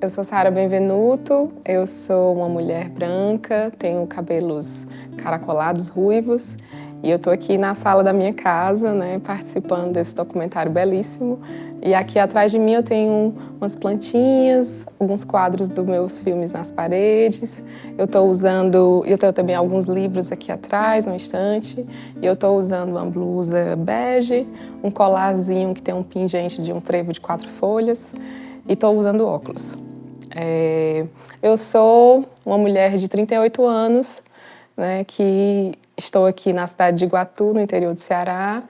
Eu sou Sara Benvenuto, eu sou uma mulher branca, tenho cabelos caracolados, ruivos, e eu estou aqui na sala da minha casa, né, participando desse documentário belíssimo. E aqui atrás de mim eu tenho umas plantinhas, alguns quadros dos meus filmes nas paredes. Eu tenho também alguns livros aqui atrás, no estante. E eu estou usando uma blusa bege, um colarzinho que tem um pingente de um trevo de 4 folhas, e estou usando óculos. Eu sou uma mulher de 38 anos, né, que estou aqui na cidade de Iguatu, no interior do Ceará,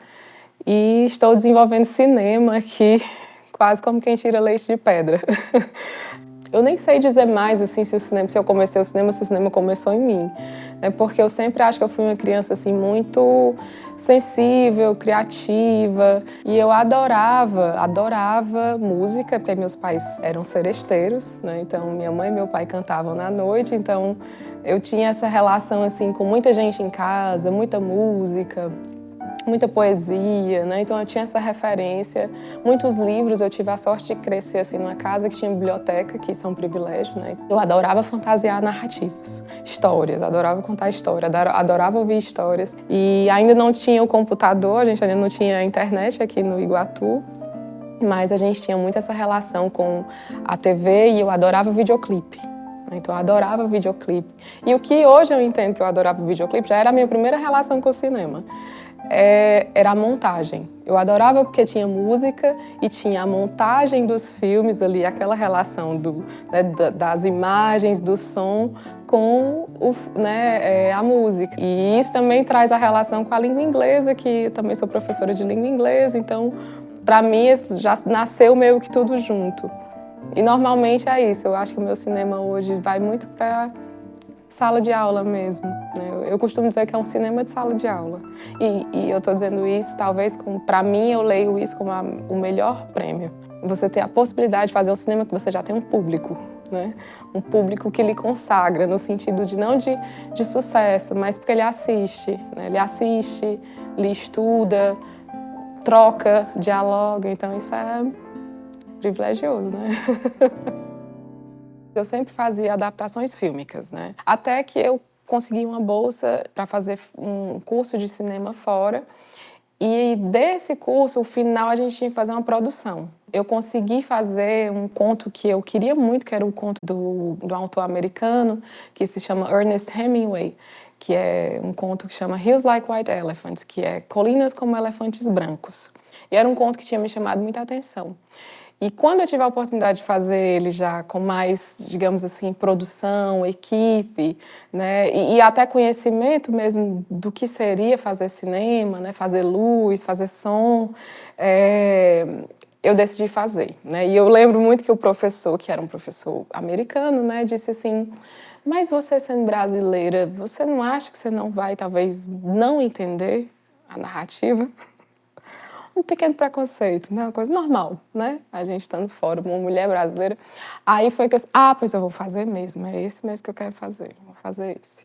e estou desenvolvendo cinema aqui, quase como quem tira leite de pedra. Eu nem sei dizer mais assim se eu comecei o cinema, se o cinema começou em mim, né? Porque eu sempre acho que eu fui uma criança assim muito sensível, criativa, e eu adorava música, porque meus pais eram seresteiros, né? Então minha mãe e meu pai cantavam na noite, então eu tinha essa relação assim com muita gente em casa, muita música, muita poesia, né? Então eu tinha essa referência, muitos livros. Eu tive a sorte de crescer assim numa casa que tinha biblioteca, que isso é um privilégio, né? Eu adorava fantasiar narrativas, histórias, adorava contar história, adorava ouvir histórias. E ainda não tinha o computador, a gente ainda não tinha internet aqui no Iguatu, mas a gente tinha muito essa relação com a TV e eu adorava videoclipe. Então eu adorava videoclipe. E o que hoje eu entendo que eu adorava videoclipe já era a minha primeira relação com o cinema. Era a montagem. Eu adorava porque tinha música e tinha a montagem dos filmes ali, aquela relação das imagens, do som com a música. E isso também traz a relação com a língua inglesa, que eu também sou professora de língua inglesa, então para mim já nasceu meio que tudo junto. E normalmente é isso, eu acho que o meu cinema hoje vai muito para sala de aula mesmo, né? Eu costumo dizer que é um cinema de sala de aula. E eu estou dizendo isso, talvez, para mim, eu leio isso como o melhor prêmio. Você ter a possibilidade de fazer um cinema que você já tem um público, né? Um público que lhe consagra, no sentido de não de sucesso, mas porque ele assiste, né? Ele assiste, lhe estuda, troca, dialoga, então isso é privilegioso, né? Eu sempre fazia adaptações fílmicas, né? Até que eu consegui uma bolsa para fazer um curso de cinema fora. E desse curso, no final, a gente tinha que fazer uma produção. Eu consegui fazer um conto que eu queria muito, que era o conto do autor americano, que se chama Ernest Hemingway, que é um conto que chama Hills Like White Elephants, que é Colinas como Elefantes Brancos. E era um conto que tinha me chamado muita atenção. E quando eu tive a oportunidade de fazer ele já com mais, digamos assim, produção, equipe, né, e até conhecimento mesmo do que seria fazer cinema, né, fazer luz, fazer som, eu decidi fazer, né? E eu lembro muito que o professor, que era um professor americano, né, disse assim: mas você sendo brasileira, você não acha que você não vai, talvez, não entender a narrativa? Um pequeno preconceito, né? Uma coisa normal, né? A gente estando fora, uma mulher brasileira. Aí foi que eu disse, pois eu vou fazer mesmo, é esse mesmo que eu quero fazer, vou fazer esse.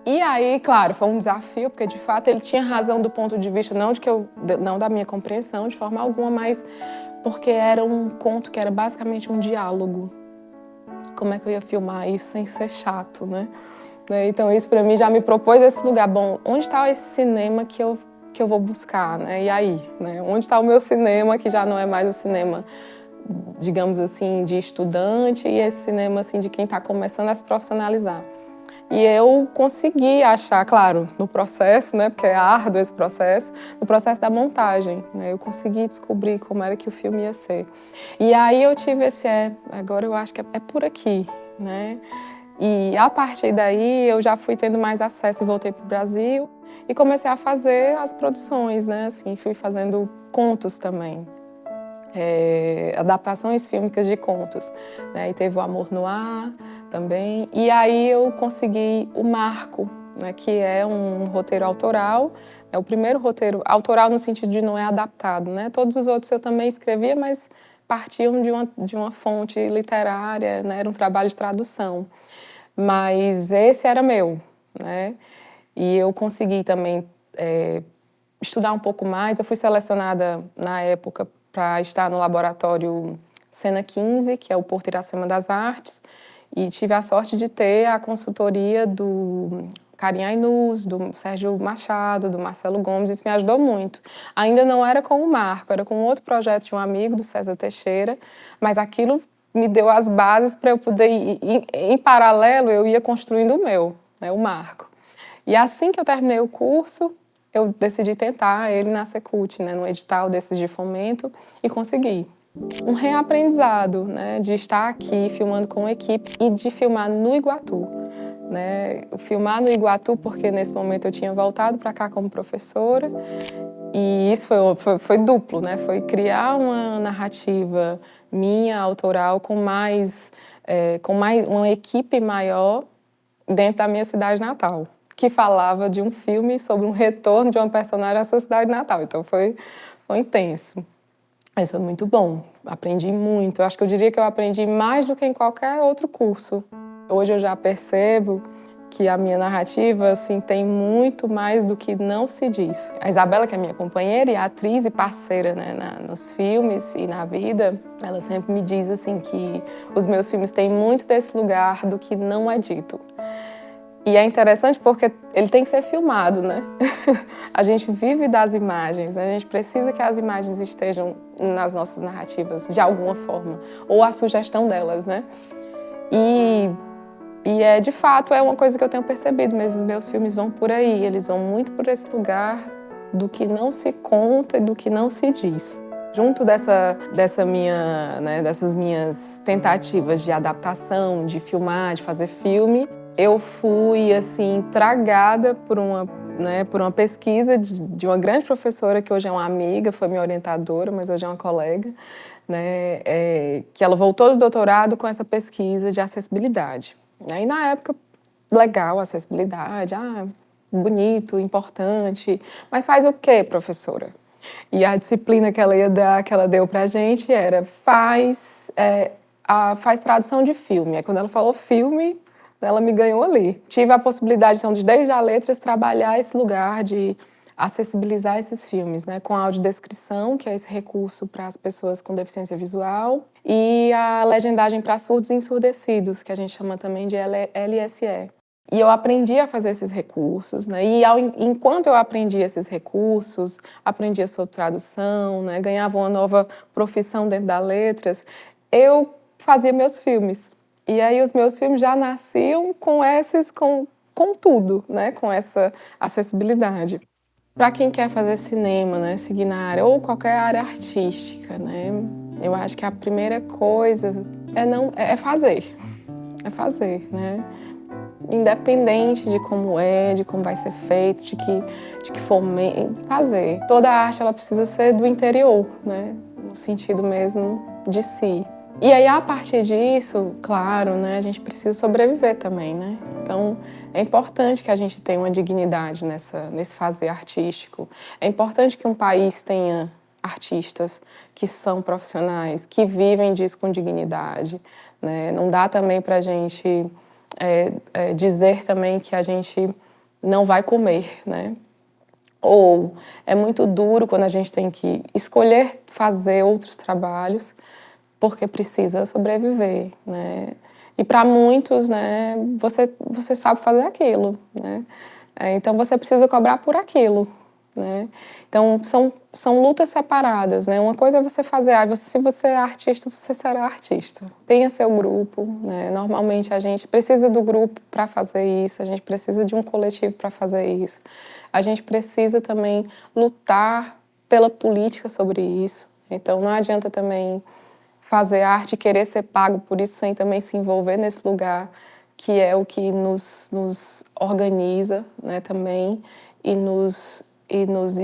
E aí, claro, foi um desafio, porque de fato ele tinha razão do ponto de vista, não da minha compreensão de forma alguma, mas porque era um conto que era basicamente um diálogo. Como é que eu ia filmar isso sem ser chato, né? Então isso para mim já me propôs esse lugar. Bom, onde está esse cinema que eu vou buscar, né? E aí, né? Onde está o meu cinema, que já não é mais o cinema, digamos assim, de estudante, e esse cinema assim de quem está começando a se profissionalizar. E eu consegui achar, claro, no processo, né? Porque é árduo esse processo, no processo da montagem, né? Eu consegui descobrir como era que o filme ia ser. E aí eu tive agora eu acho que é por aqui, né? E a partir daí eu já fui tendo mais acesso e voltei para o Brasil e comecei a fazer as produções, né? Assim, fui fazendo contos também, adaptações fílmicas de contos, né? E teve o Amor no Ar também. E aí eu consegui o Marco, né? Que é um roteiro autoral. É o primeiro roteiro autoral no sentido de não é adaptado, né? Todos os outros eu também escrevia, mas partiam de uma fonte literária, né? Era um trabalho de tradução. Mas esse era meu, né? E eu consegui também estudar um pouco mais. Eu fui selecionada, na época, para estar no laboratório Cena 15, que é o Porto Iracema das Artes, e tive a sorte de ter a consultoria do Karim Ainuz, do Sérgio Machado, do Marcelo Gomes, isso me ajudou muito. Ainda não era com o Marco, era com outro projeto de um amigo, do César Teixeira, mas aquilo me deu as bases para eu poder em paralelo, eu ia construindo o meu, né, o Marco. E assim que eu terminei o curso, eu decidi tentar ele na Secult, né, no edital desses de fomento, e consegui. Um reaprendizado, né, de estar aqui filmando com a equipe e de filmar no Iguatu. Né? Filmar no Iguatu porque nesse momento eu tinha voltado para cá como professora e isso foi duplo, né? Foi criar uma narrativa minha, autoral, com mais uma equipe maior dentro da minha cidade natal, que falava de um filme sobre um retorno de uma personagem à sua cidade natal. Então foi intenso. Mas foi muito bom, aprendi muito. Eu acho que eu diria que eu aprendi mais do que em qualquer outro curso. Hoje eu já percebo que a minha narrativa assim, tem muito mais do que não se diz. A Isabela, que é minha companheira e atriz e parceira, né, nos filmes e na vida, ela sempre me diz assim, que os meus filmes têm muito desse lugar do que não é dito. E é interessante porque ele tem que ser filmado, né? A gente vive das imagens, né? A gente precisa que as imagens estejam nas nossas narrativas de alguma forma, ou a sugestão delas, né? E de fato, é uma coisa que eu tenho percebido mesmo, meus filmes vão por aí, eles vão muito por esse lugar do que não se conta e do que não se diz. Junto dessas minhas tentativas de adaptação, de filmar, de fazer filme, eu fui assim tragada por uma pesquisa de uma grande professora que hoje é uma amiga, foi minha orientadora, mas hoje é uma colega, né, que ela voltou do doutorado com essa pesquisa de acessibilidade. E na época, legal, acessibilidade, bonito, importante, mas faz o quê, professora? E a disciplina que ela ia dar, que ela deu pra gente era faz tradução de filme. Aí quando ela falou filme, ela me ganhou ali. Tive a possibilidade, então, de desde a letras trabalhar esse lugar de acessibilizar esses filmes, né, com a audiodescrição, que é esse recurso para as pessoas com deficiência visual, e a legendagem para surdos e ensurdecidos, que a gente chama também de LSE. E eu aprendi a fazer esses recursos, né? E enquanto eu aprendia esses recursos, aprendia sobre tradução, né? Ganhava uma nova profissão dentro da letras, eu fazia meus filmes. E aí os meus filmes já nasciam com tudo, né? Com essa acessibilidade. Para quem quer fazer cinema, né? Seguir na área, ou qualquer área artística, né? Eu acho que a primeira coisa é fazer. É fazer, né? Independente de como vai ser feito, de que fazer. Toda arte ela precisa ser do interior, né? No sentido mesmo de si. E aí, a partir disso, claro, né, a gente precisa sobreviver também, né? Então, é importante que a gente tenha uma dignidade nesse fazer artístico. É importante que um país tenha artistas que são profissionais, que vivem disso com dignidade, né? Não dá também para a gente dizer também que a gente não vai comer, né? Ou é muito duro quando a gente tem que escolher fazer outros trabalhos porque precisa sobreviver, né? E para muitos, né, você sabe fazer aquilo, né? Então você precisa cobrar por aquilo, né? Então são lutas separadas, né? Uma coisa é você fazer, se você é artista, você será artista. Tenha seu grupo, né? Normalmente a gente precisa do grupo para fazer isso, a gente precisa de um coletivo para fazer isso. A gente precisa também lutar pela política sobre isso. Então não adianta também fazer arte e querer ser pago por isso sem também se envolver nesse lugar que é o que nos organiza, né, também e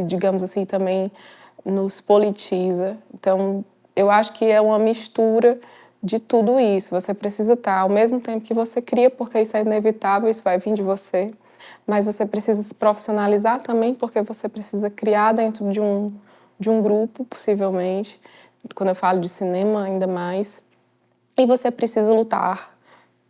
digamos assim, também nos politiza. Então, eu acho que é uma mistura de tudo isso. Você precisa estar ao mesmo tempo que você cria, porque isso é inevitável, isso vai vir de você, mas você precisa se profissionalizar também, porque você precisa criar dentro de um grupo, possivelmente, quando eu falo de cinema, ainda mais, e você precisa lutar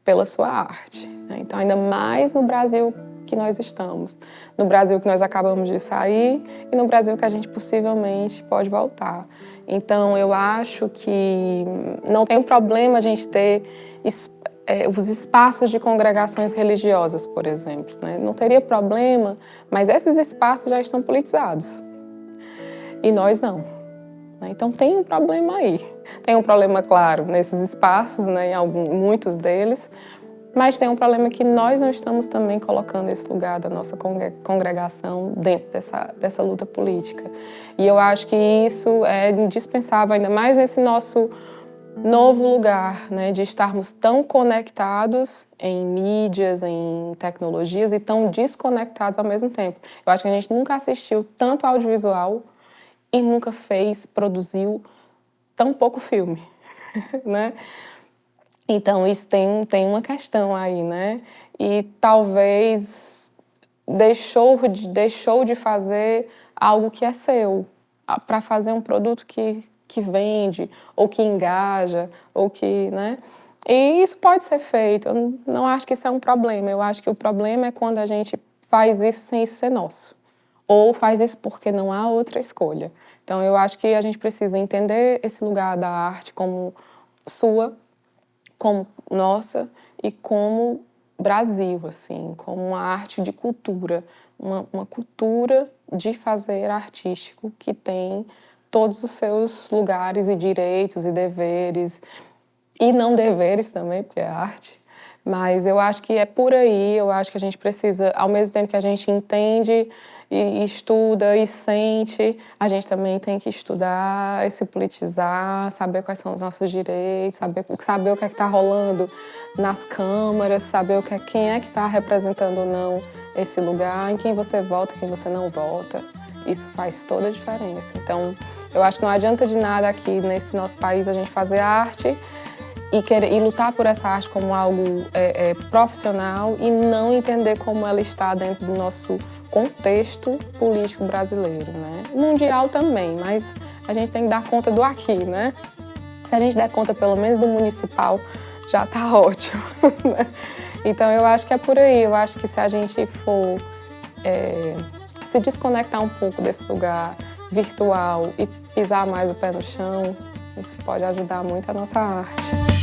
pela sua arte, né? Então, ainda mais no Brasil que nós estamos. No Brasil que nós acabamos de sair e no Brasil que a gente possivelmente pode voltar. Então, eu acho que não tem problema a gente ter os espaços de congregações religiosas, por exemplo, né? Não teria problema, mas esses espaços já estão politizados. E nós não. Então tem um problema aí. Tem um problema, claro, nesses espaços, né, em muitos deles, mas tem um problema que nós não estamos também colocando esse lugar da nossa congregação dentro dessa luta política. E eu acho que isso é indispensável, ainda mais nesse nosso novo lugar, né, de estarmos tão conectados em mídias, em tecnologias e tão desconectados ao mesmo tempo. Eu acho que a gente nunca assistiu tanto audiovisual e nunca produziu tão pouco filme, né? Então, isso tem uma questão aí, né? E talvez deixou de fazer algo que é seu, para fazer um produto que vende, ou que engaja, ou que, né? E isso pode ser feito, eu não acho que isso é um problema, eu acho que o problema é quando a gente faz isso sem isso ser nosso. Ou faz isso porque não há outra escolha. Então, eu acho que a gente precisa entender esse lugar da arte como sua, como nossa e como Brasil, assim, como uma arte de cultura, uma cultura de fazer artístico que tem todos os seus lugares e direitos e deveres, e não deveres também, porque é arte. Mas eu acho que é por aí, eu acho que a gente precisa, ao mesmo tempo que a gente entende e estuda e sente, a gente também tem que estudar e se politizar, saber quais são os nossos direitos, saber o que é que está rolando nas câmaras, saber quem é que está representando ou não esse lugar, em quem você vota, quem você não vota. Isso faz toda a diferença. Então, eu acho que não adianta de nada aqui nesse nosso país a gente fazer arte e lutar por essa arte como algo profissional e não entender como ela está dentro do nosso contexto político brasileiro, né? Mundial também, mas a gente tem que dar conta do aqui, né? Se a gente der conta pelo menos do municipal, já está ótimo, né? Então eu acho que é por aí, eu acho que se a gente for se desconectar um pouco desse lugar virtual e pisar mais o pé no chão, isso pode ajudar muito a nossa arte.